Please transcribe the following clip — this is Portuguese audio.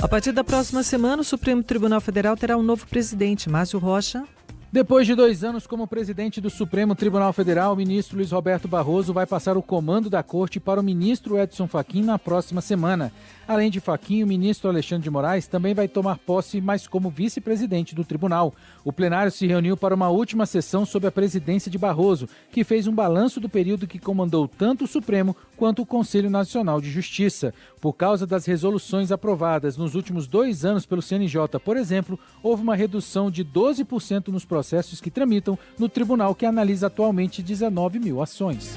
A partir da próxima semana, o Supremo Tribunal Federal terá um novo presidente, Márcio Rocha. Depois de 2 anos como presidente do Supremo Tribunal Federal, o ministro Luiz Roberto Barroso vai passar o comando da corte para o ministro Edson Fachin na próxima semana. Além de Fachin, o ministro Alexandre de Moraes também vai tomar posse, mas como vice-presidente do tribunal. O plenário se reuniu para uma última sessão sob a presidência de Barroso, que fez um balanço do período que comandou tanto o Supremo quanto o Conselho Nacional de Justiça. Por causa das resoluções aprovadas nos últimos 2 anos pelo CNJ, por exemplo, houve uma redução de 12% nos processos que tramitam no tribunal, que analisa atualmente 19 mil ações.